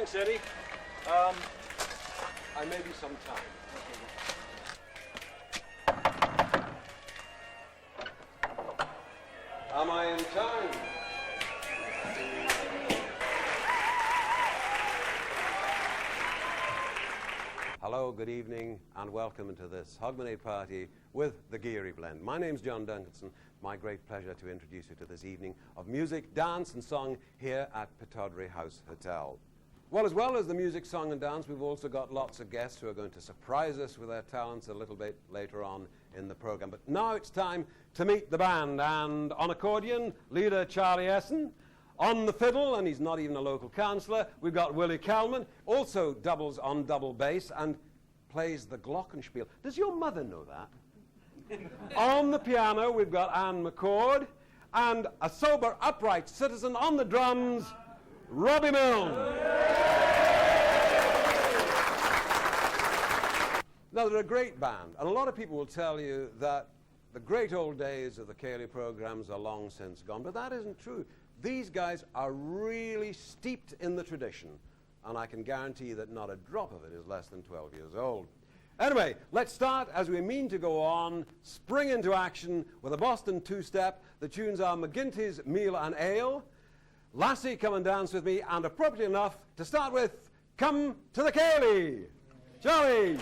Thanks, Eddie. I may be some time. Am I in time? Hello, good evening, and welcome to this Hogmany party with the Geary Blend. My name's John Duncanson. My great pleasure to introduce you to this evening of music, dance and song here at Pataudry House Hotel. Well as the music, song and dance, we've also got lots of guests who are going to surprise us with their talents a little bit later on in the program. But now it's time to meet the band. And on accordion, leader Charlie Essen. On the fiddle, and he's not even a local councillor, we've got Willie Kalman, also doubles on double bass and plays the glockenspiel. Does your mother know that? On the piano, we've got Anne McCord, and a sober, upright citizen on the drums, Robbie Milne. Now, they're a great band, and a lot of people will tell you that the great old days of the Ceilidh programs are long since gone, but that isn't true. These guys are really steeped in the tradition, and I can guarantee that not a drop of it is less than 12 years old. Anyway, let's start as we mean to go on, spring into action with a Boston two-step. The tunes are McGinty's Meal and Ale, Lassie Come and Dance With Me, and appropriately enough, to start with, Come to the Ceilidh. Charlie!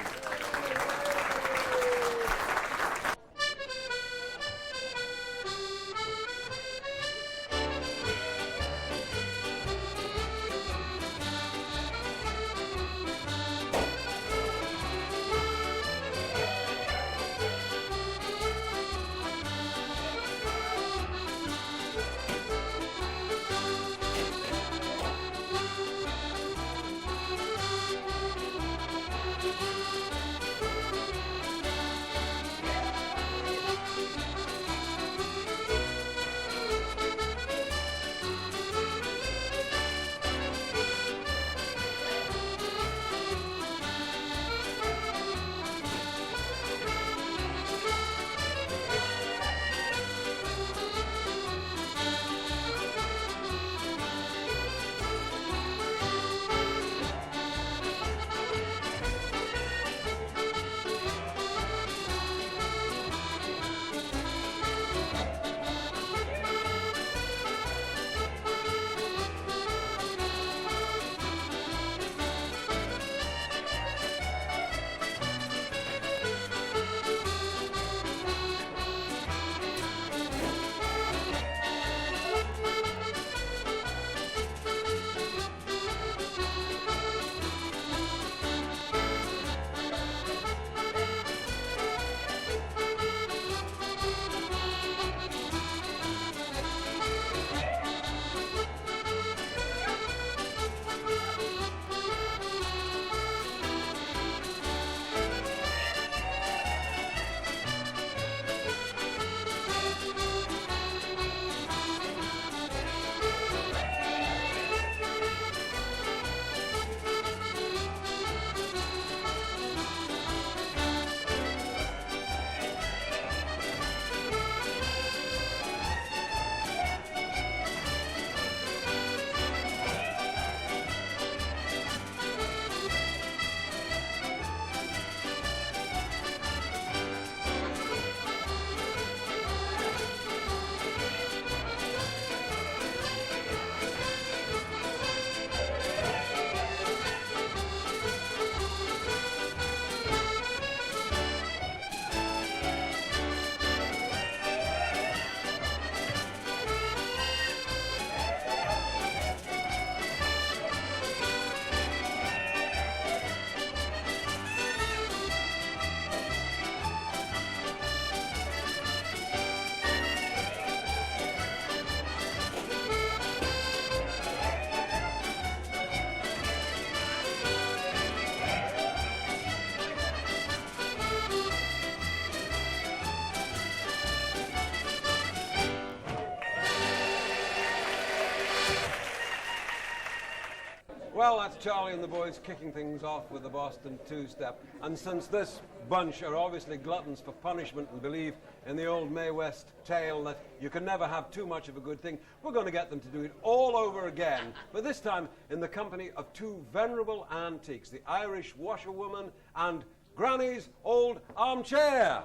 Well, that's Charlie and the boys kicking things off with the Boston two-step. And since this bunch are obviously gluttons for punishment and believe in the old Mae West tale that you can never have too much of a good thing, we're going to get them to do it all over again, but this time in the company of two venerable antiques, the Irish washerwoman and Granny's old armchair.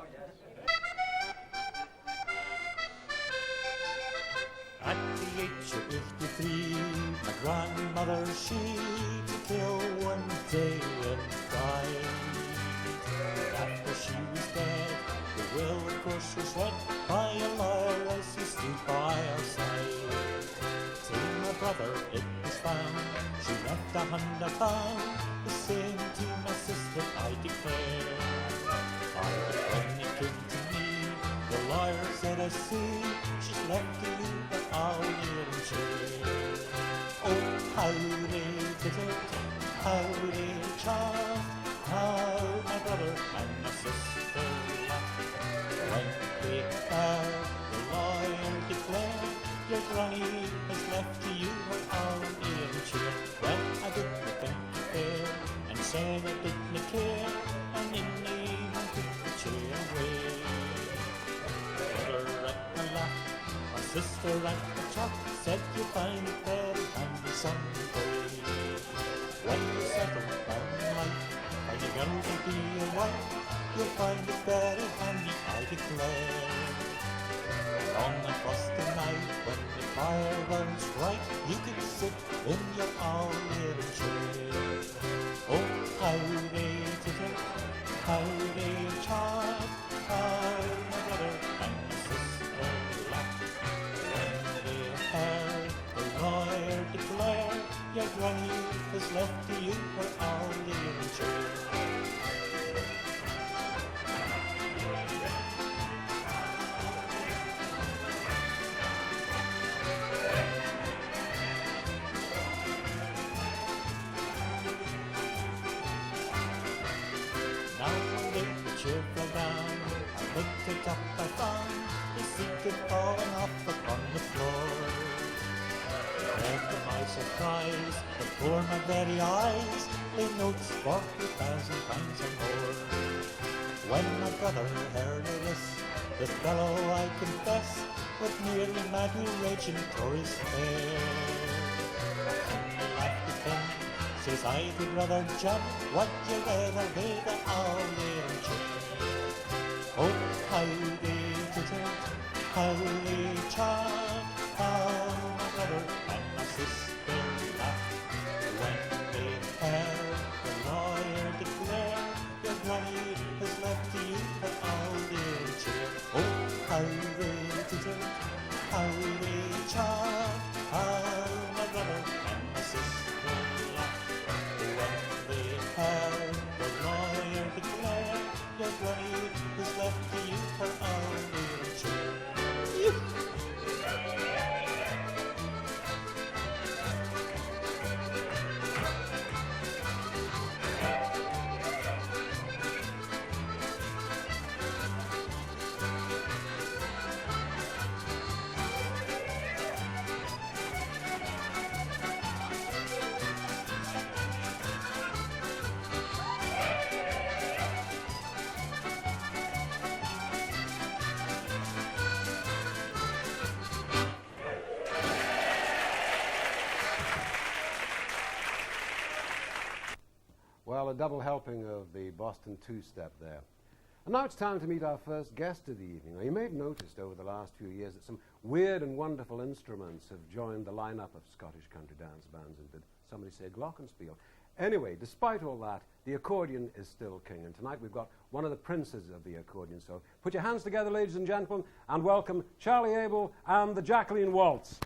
At the age of 53, my grandmother, she till one day and died. After she was dead, the will of course was read by a lawyer as he stood by our side. Till my brother it was found, she left £100, the same to my sister I declare. But when it came to me, the lawyer said, I see, she's left to you but I'll hear and share. Oh, how they did it, how they charmed, how my brother and my sister laughed. When they heard the lawyer declare, your granny has left to you her arm and chair. Well, I didn't think it fair, and said I didn't care, and in the evening took the chair away. Brother at the laugh, my sister at the chat, said you'll find it very handy someday. When you settle down in life, are you going to be a wife? You'll find it very handy, I declare. On a frosty night, when the fire burns bright, you can sit in your iron chair. Oh, how they titter, how they chat, how my brother and my sister laugh. When they heard the lawyer declare, your granny has left to you her iron chair. Picked it up, I found the seat had fallen off upon the floor. Read to my surprise, before my very eyes, lay notes £40,000 or more. When my brother heard of this, the fellow, I confess, was nearly mad with rage and tore his hair. And he laughed at him, says I would rather jump, what you rather be the iron chair. Oh, how they tittered, how they chat, how my brother and my sister laughed. When they heard the lawyer declare, your granny has left to you her iron chair. Oh, how they tittered, how they chat, how my brother and my sister laughed. When they heard the lawyer declare, your granny is left to you her own chair. Well, a double helping of the Boston two-step there. And now it's time to meet our first guest of the evening. Now, you may have noticed over the last few years that some weird and wonderful instruments have joined the lineup of Scottish country dance bands, and did somebody say glockenspiel? Anyway, despite all that, the accordion is still king, and tonight we've got one of the princes of the accordion. So put your hands together, ladies and gentlemen, and welcome Charlie Abel and the Jacqueline Waltz.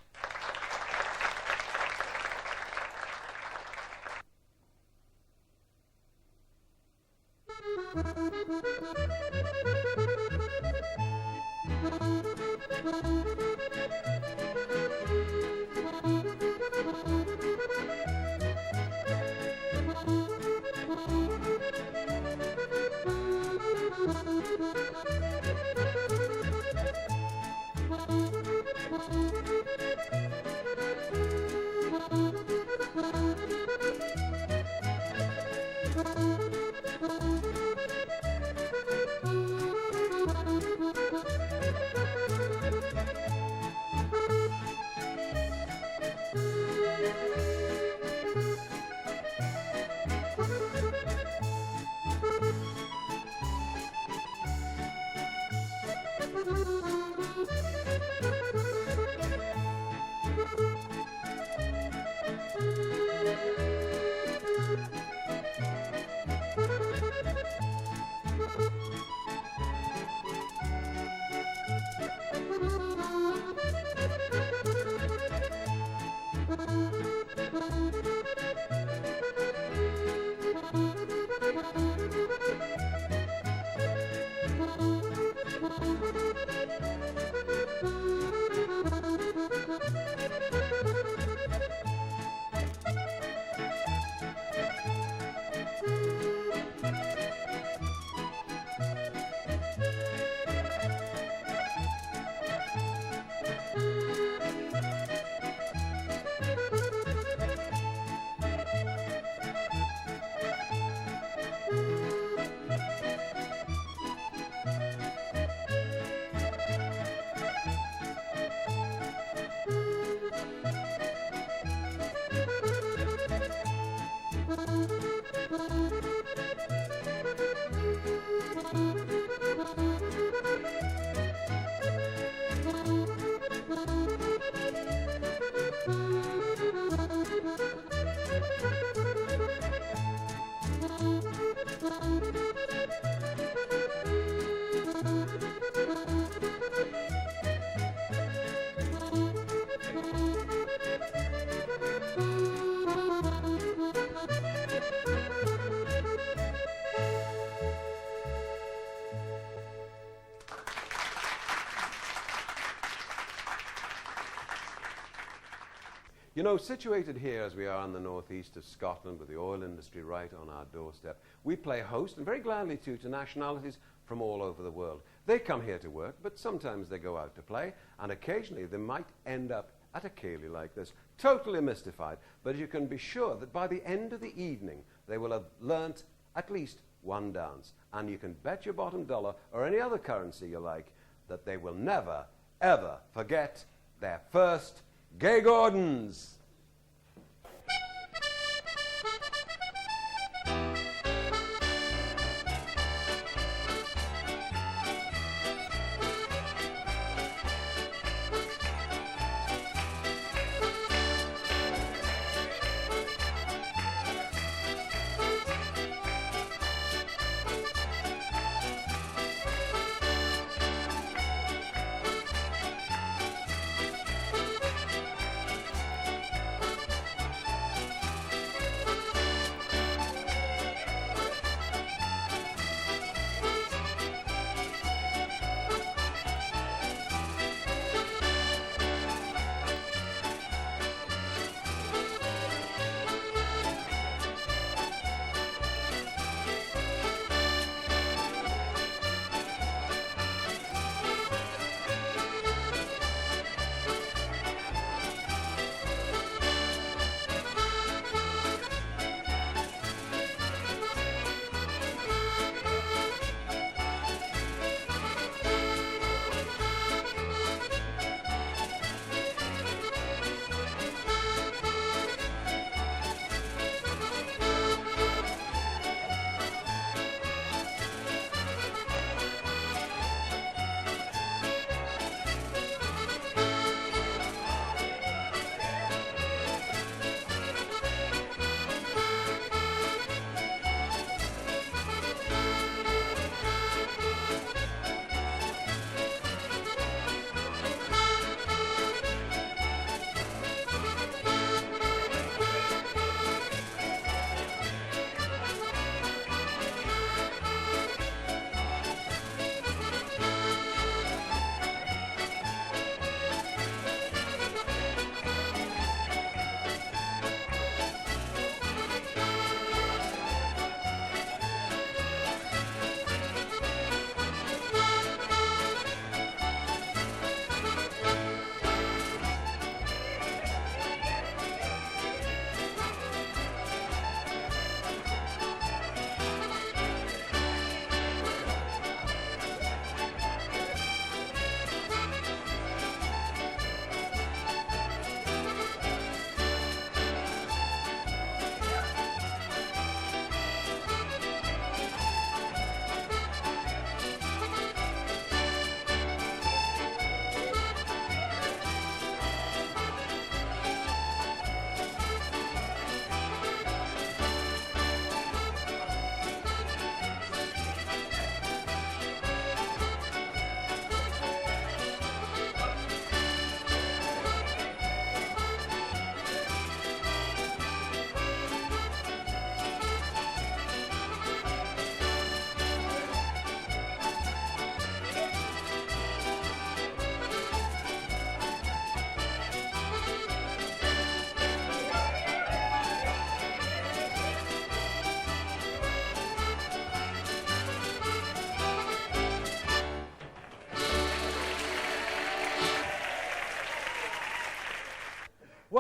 You know, situated here as we are in the northeast of Scotland with the oil industry right on our doorstep, we play host, and very gladly too, to nationalities from all over the world. They come here to work, but sometimes they go out to play, and occasionally they might end up at a ceilidh like this, totally mystified. But you can be sure that by the end of the evening, they will have learnt at least one dance. And you can bet your bottom dollar, or any other currency you like, that they will never, ever forget their first Gay Gordons.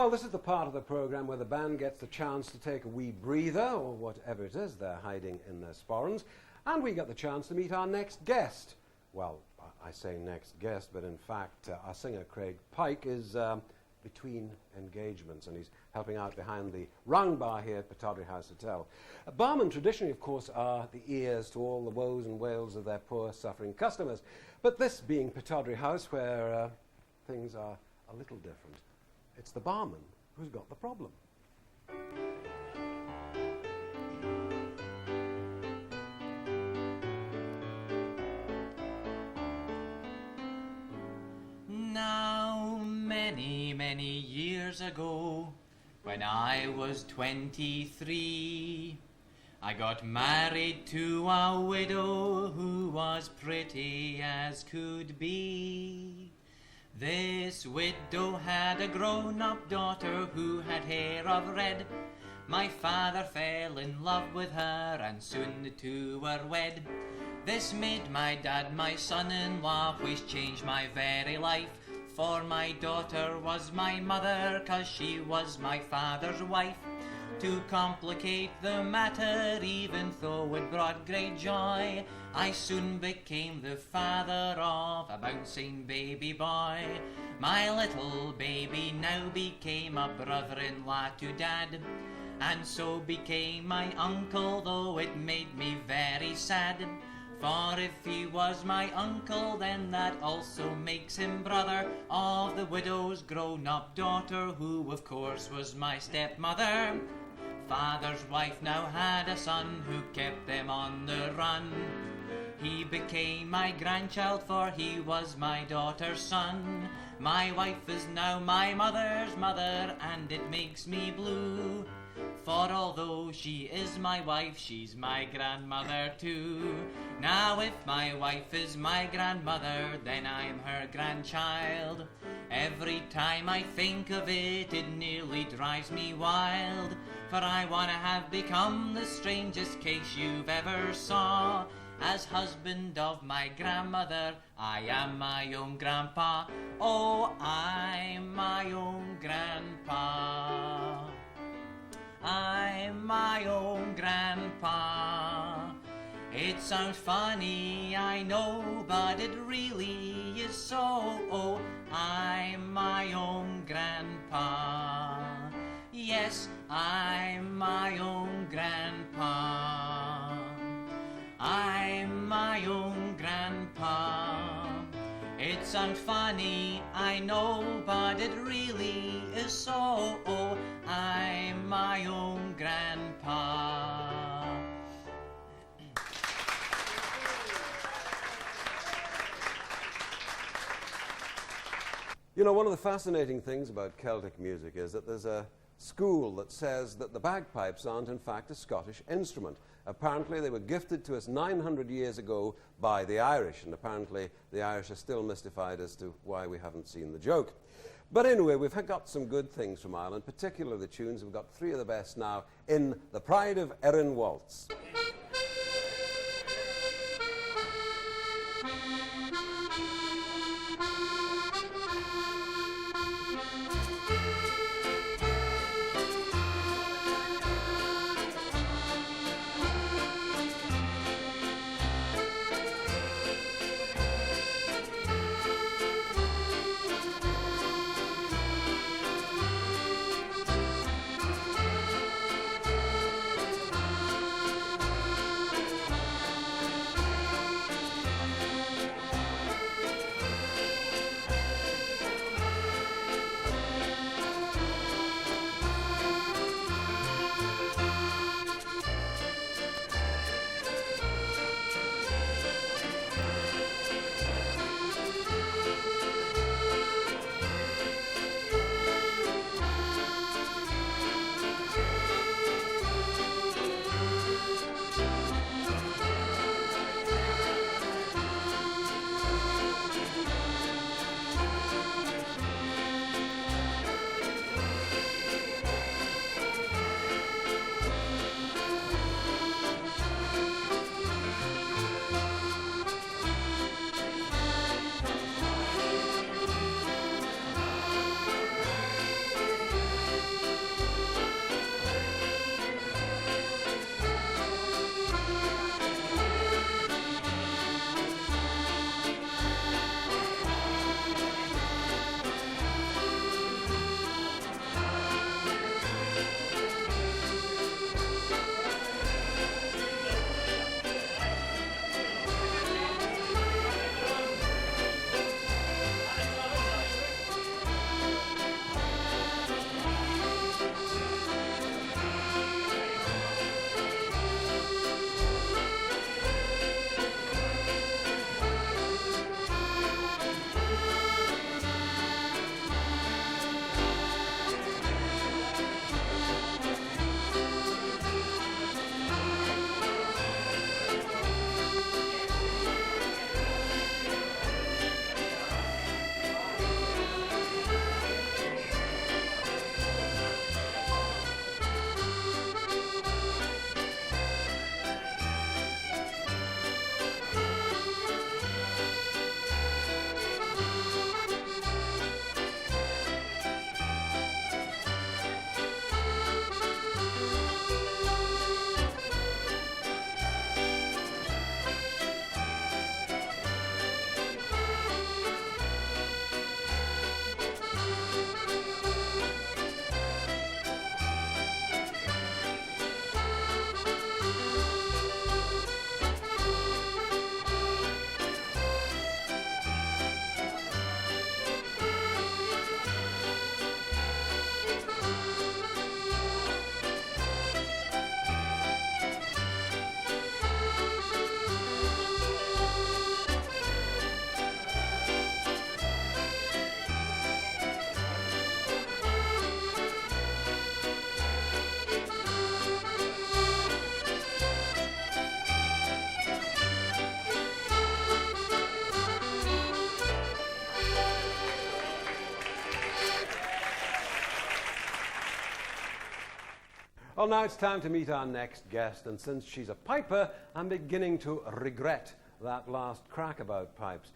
Well, this is the part of the programme where the band gets the chance to take a wee breather, or whatever it is they're hiding in their sporrans, and we get the chance to meet our next guest. Well, I say next guest, but in fact, our singer Craig Pike is between engagements, and he's helping out behind the round bar here at Pataudry House Hotel. Barmen traditionally, of course, are the ears to all the woes and wails of their poor, suffering customers. But this being Pataudry House, where things are a little different, it's the barman who's got the problem. Now, many years ago, when I was 23, I got married to a widow who was pretty as could be. This widow had a grown-up daughter who had hair of red. My father fell in love with her, and soon the two were wed. This made my dad, my son-in-law, which changed my very life. For my daughter was my mother, 'cause she was my father's wife. To complicate the matter, even though it brought great joy, I soon became the father of a bouncing baby boy. My little baby now became a brother-in-law to Dad, and so became my uncle, though it made me very sad. For if he was my uncle, then that also makes him brother of the widow's grown-up daughter, who of course was my stepmother. Father's wife now had a son who kept them on the run. He became my grandchild, for he was my daughter's son. My wife is now my mother's mother, and it makes me blue. For although she is my wife, she's my grandmother too. Now if my wife is my grandmother, then I'm her grandchild. Every time I think of it, it nearly drives me wild. For I wanna have become the strangest case you've ever saw. As husband of my grandmother, I am my own grandpa. Oh, I'm my own grandpa. I'm my own grandpa. It sounds funny, I know, but it really is so. Oh, I'm my own grandpa. Yes, I'm my own grandpa. I'm my own grandpa. It sounds funny, I know, but it really is so. Oh, I'm my own grandpa. You know, one of the fascinating things about Celtic music is that there's a school that says that the bagpipes aren't in fact a Scottish instrument. Apparently they were gifted to us 900 years ago by the Irish, and apparently the Irish are still mystified as to why we haven't seen the joke. But anyway, we've got some good things from Ireland, particularly the tunes. We've got three of the best now in the Pride of Erin Waltz. Well, now it's time to meet our next guest, and since she's a piper, I'm beginning to regret that last crack about pipes.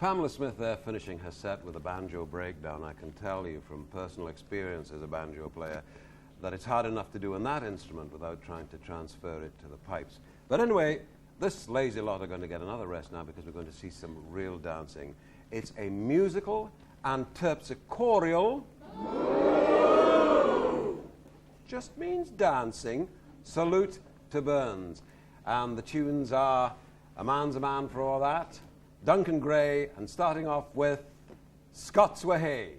Pamela Smith there finishing her set with a banjo breakdown. I can tell you from personal experience as a banjo player that it's hard enough to do on that instrument without trying to transfer it to the pipes. But anyway, this lazy lot are going to get another rest now because we're going to see some real dancing. It's a musical and terpsichoreal, just means dancing, salute to Burns. And the tunes are A Man's a Man for All That, Duncan Gray, and starting off with Scots Wha Hae.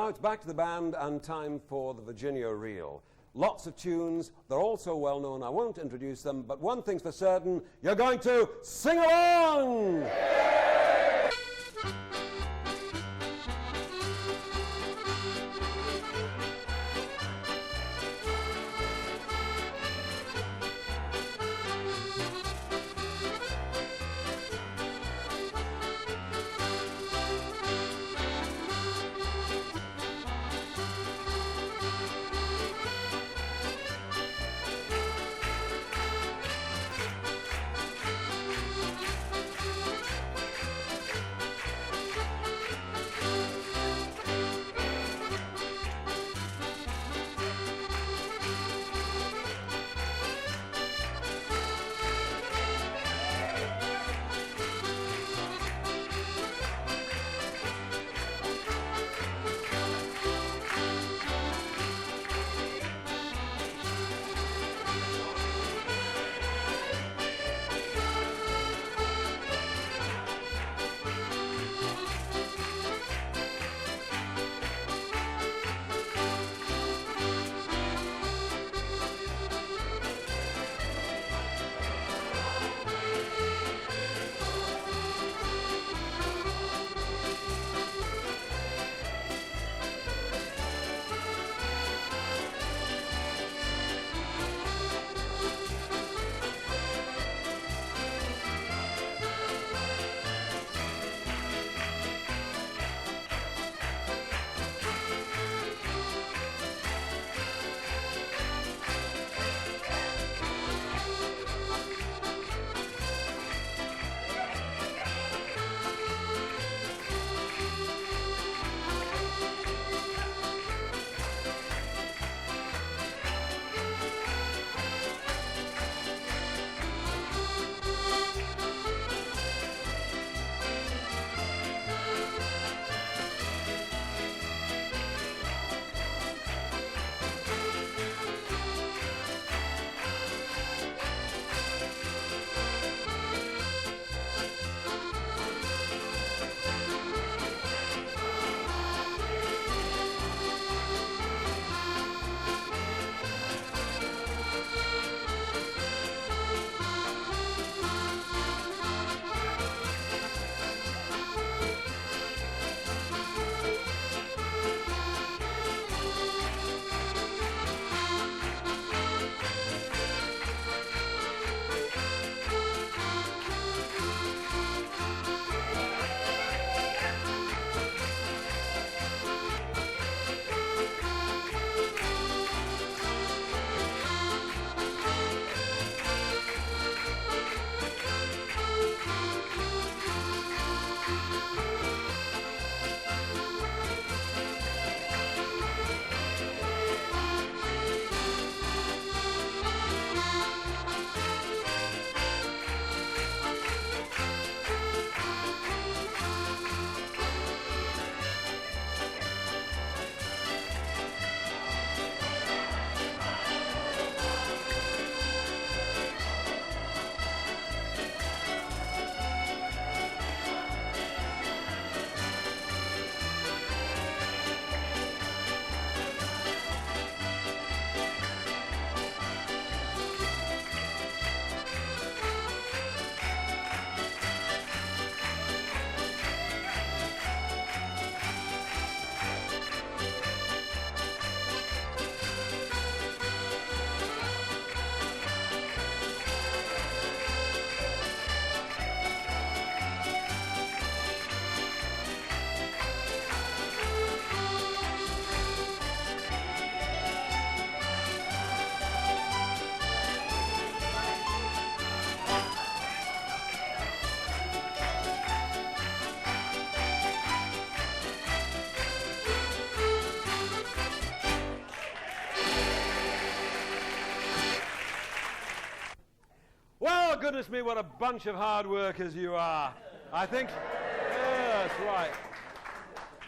now it's back to the band and time for the Virginia Reel. Lots of tunes. They're all so well known I won't introduce them, but one thing's for certain, you're going to sing along! Goodness me, what a bunch of hard workers you are. I think, yes, right.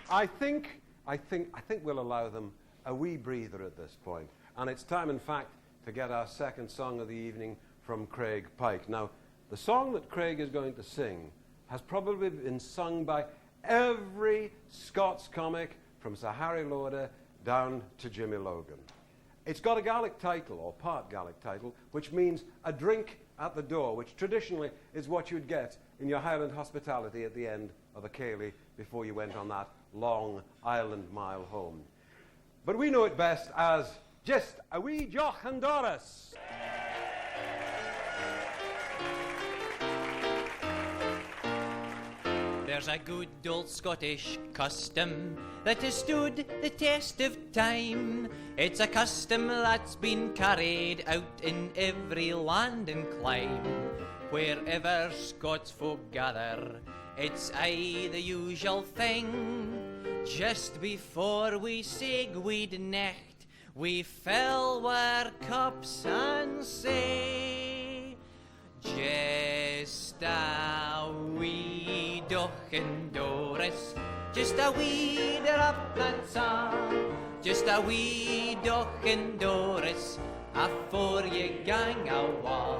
I think we'll allow them a wee breather at this point. And it's time, in fact, to get our second song of the evening from Craig Pike. Now, the song that Craig is going to sing has probably been sung by every Scots comic from Sir Harry Lauder down to Jimmy Logan. It's got a Gaelic title, or part Gaelic title, which means a drink at the door, which traditionally is what you'd get in your Highland hospitality at the end of a ceilidh before you went on that long island mile home. But we know it best as just a wee joch and Doris. There's a good old Scottish custom that has stood the test of time. It's a custom that's been carried out in every land and clime. Wherever Scots folk gather, it's aye the usual thing. Just before we say good night, we fill our cups and say, just a wee doch and Doris, just a wee drop, that's all. Just a wee doch and Doris, afore you gang awa.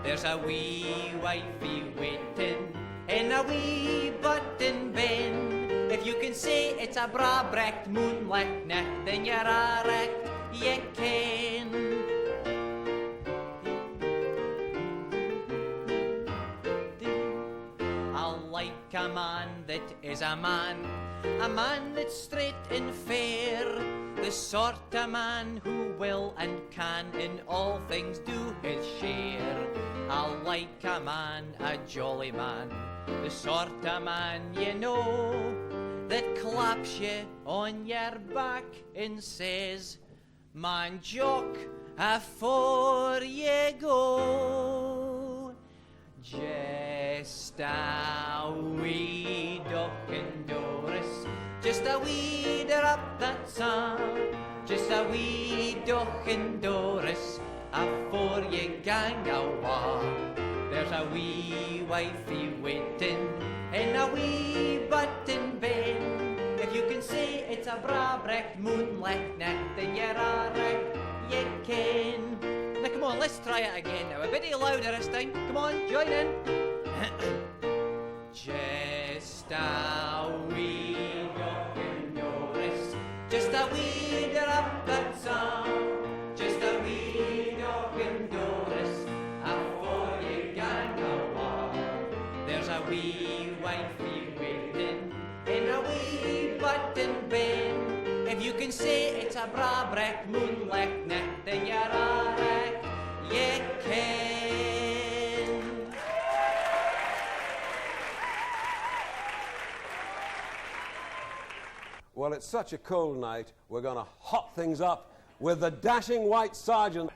There's a wee wifey waiting in a wee button bin. If you can say it's a bra-brecht moonlight night, then you're a wreck, you can. Like a man that is a man that's straight and fair, the sort of man who will and can in all things do his share. I like a man, a jolly man, the sort of man you know, that claps you on your back and says, man, jock, afore you go. Just a wee duck and Doris, just a wee drop, that's all. Just a wee duck and Doris, afore you gang awa. There's a wee wifey waiting in a wee button bin. If you can say it's a bra-brecht moonlight night, then you're a wreck, you can. Now come on, let's try it again now. A bit louder this time. Come on, join in. Just a wee duck and Doris, just a wee drop, that's all. Just a wee duck and Doris, afore you gang awa. There's a wee wifey waiting in a wee button bin. If you can say it's a bra-brecht moonlight night, then you're a wreck, you can. Well, it's such a cold night, we're going to hot things up with the dashing white sergeant.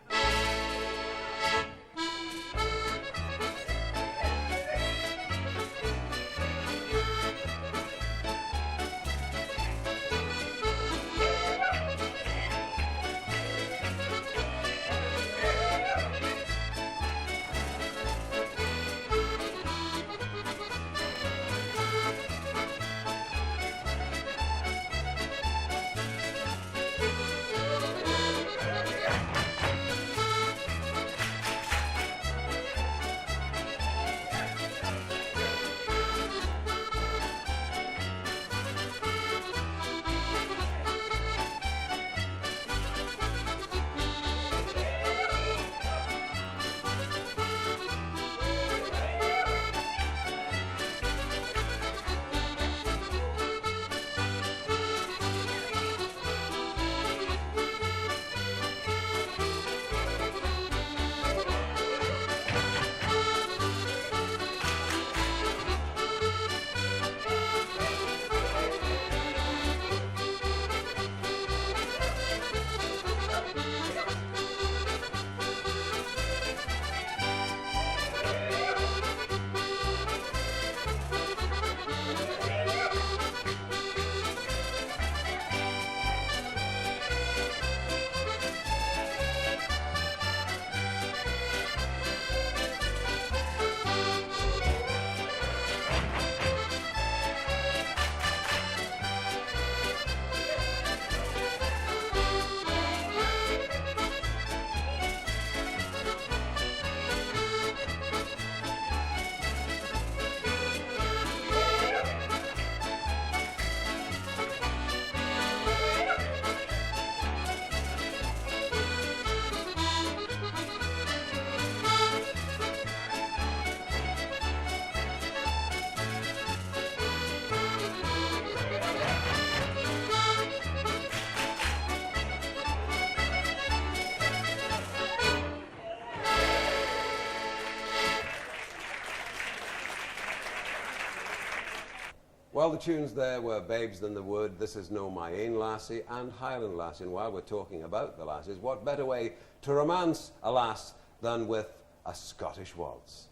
Well, the tunes there were Babes in the Wood, This Is No My Ain Lassie, and Highland Lassie. And while we're talking about the lassies, what better way to romance a lass than with a Scottish waltz?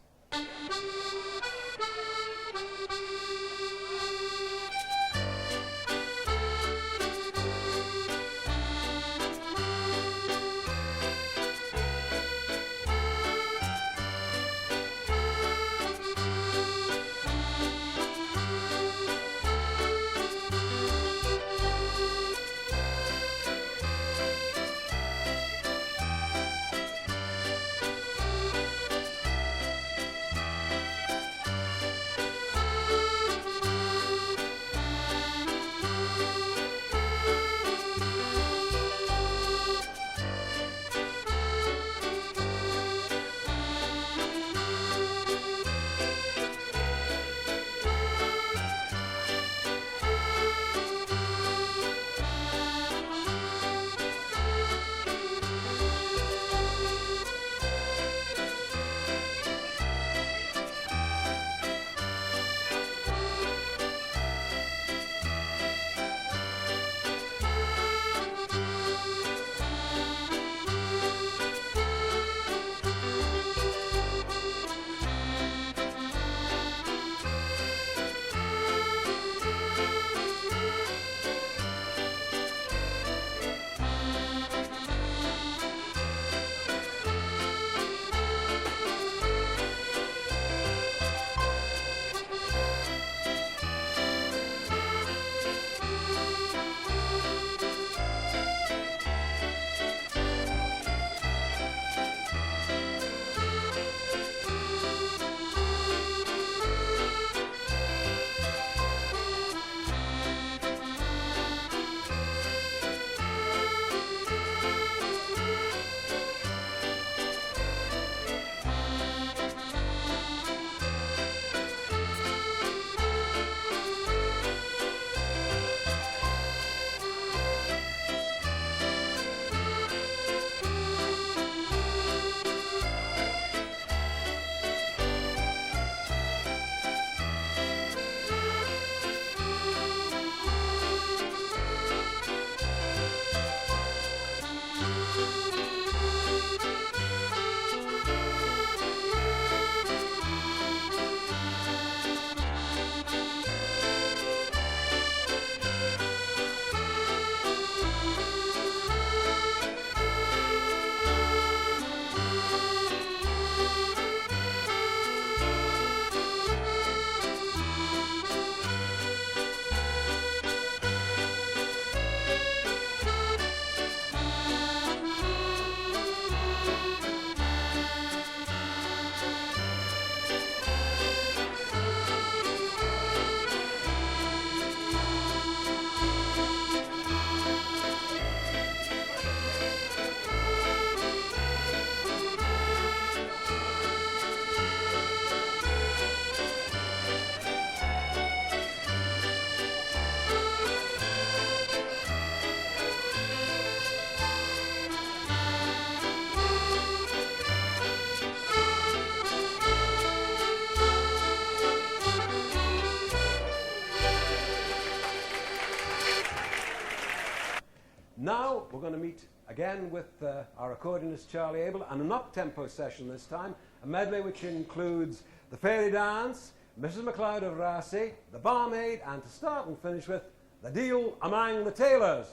Now we're going to meet again with our accordionist Charlie Abel and an up-tempo session this time, a medley which includes the Fairy Dance, Mrs. MacLeod of Rassay, the Barmaid, and to start and finish with the Deal Among the Tailors.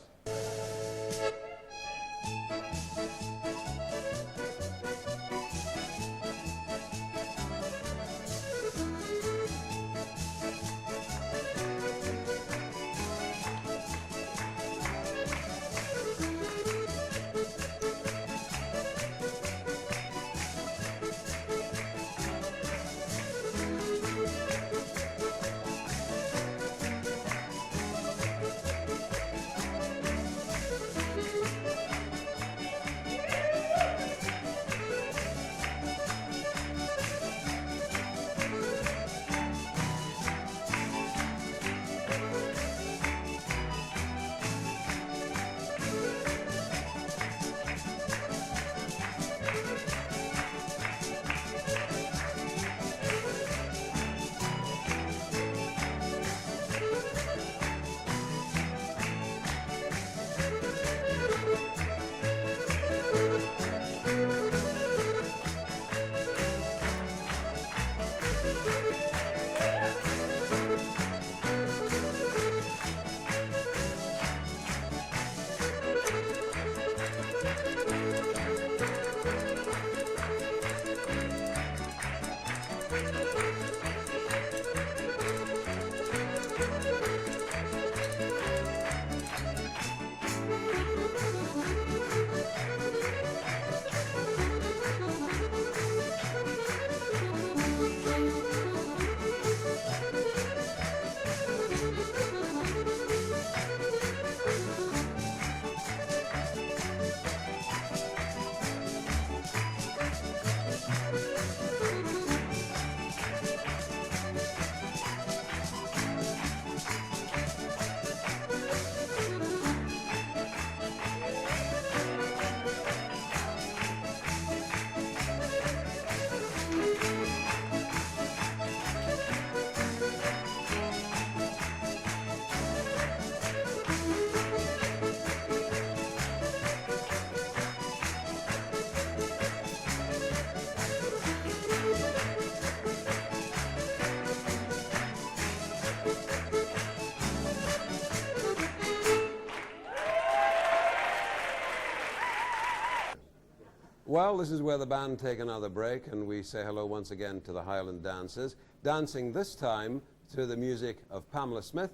Well, this is where the band take another break, and we say hello once again to the Highland dancers, dancing this time to the music of Pamela Smith,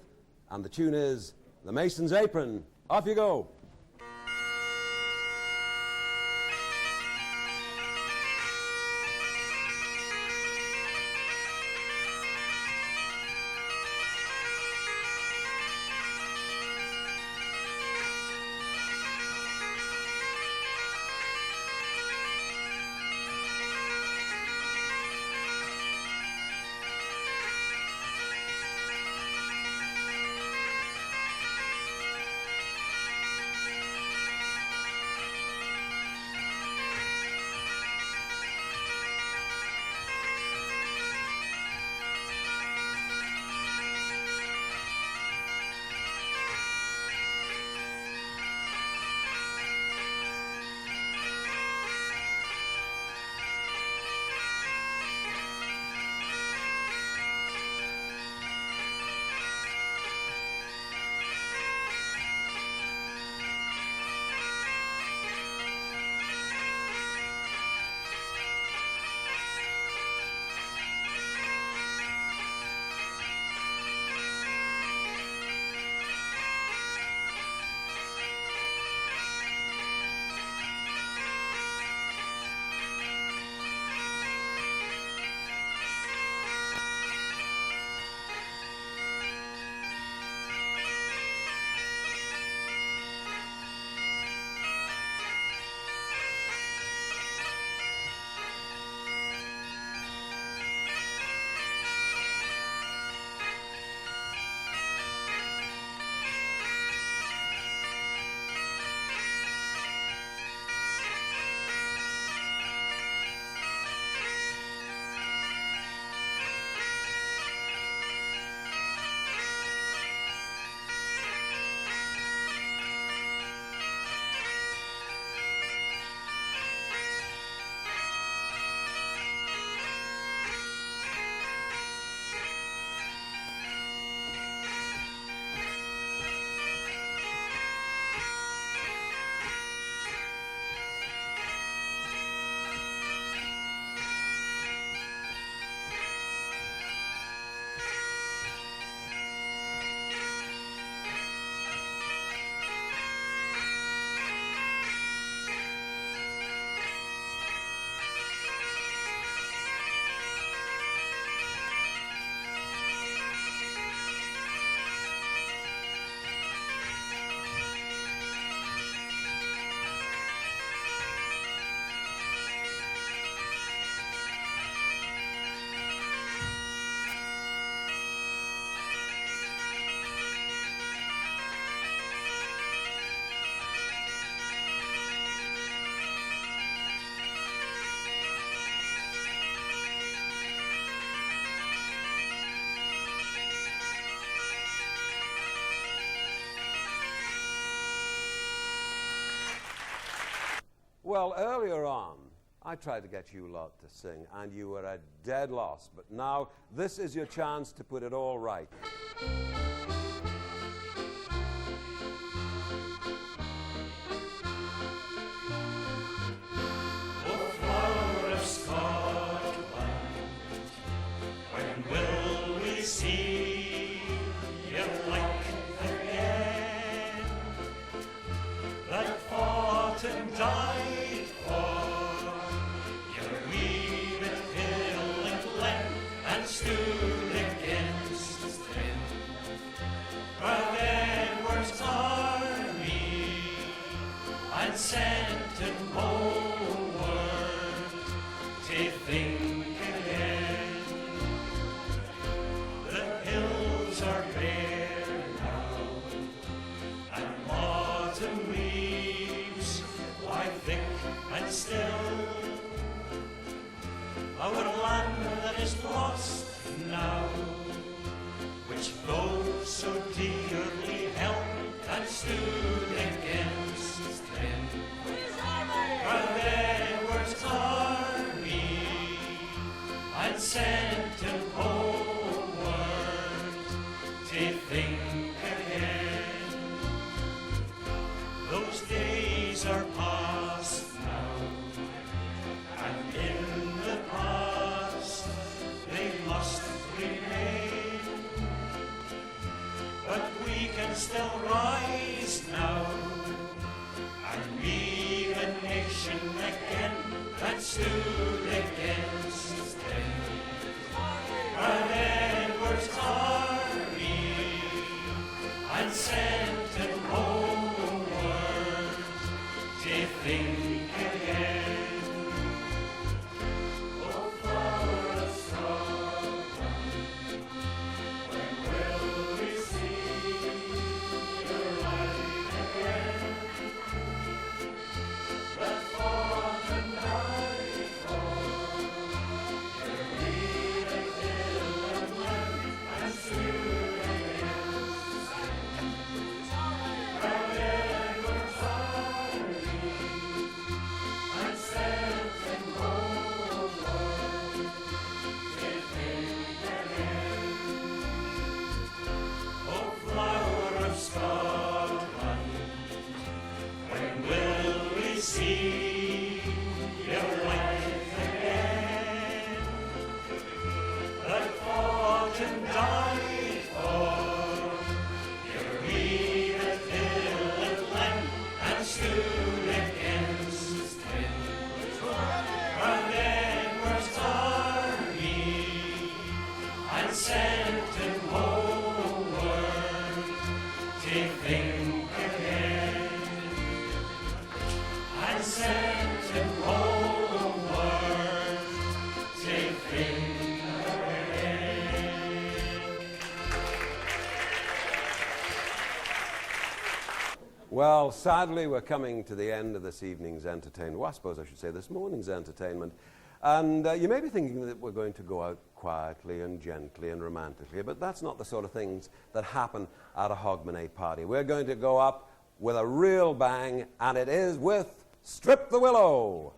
and the tune is The Mason's Apron. Off you go. Well, earlier on, I tried to get you lot to sing, and you were a dead loss. But now, this is your chance to put it all right. Sent it homeward to think again. The hills are bare now, and autumn leaves lie thick and still. Our land that is lost now, which those so dearly held and stood against them. From Edward's army and sent him homeward to think again. Those days are past now, still rise now and be the nation again that stood against them. But Edward's army and sent him homeward to think again. Oh, flower of Scotland, when will we see your light again? That fought and died for your leader, hill and land, and stood against them. Proud Edward's army and sent him homeward to think again. Oh, flower of Scotland, when will we see your light again? That fought and died for your needed hill and land, and stood against him. Proud Edward's army and sent him homeward to think again. And sent him homeward to think again. Well, sadly, we're coming to the end of this evening's entertainment. Well, I suppose I should say this morning's entertainment. And you may be thinking that we're going to go out quietly and gently and romantically, but that's not the sort of things that happen at a Hogmany party. We're going to go up with a real bang, and it is with Strip the Willow.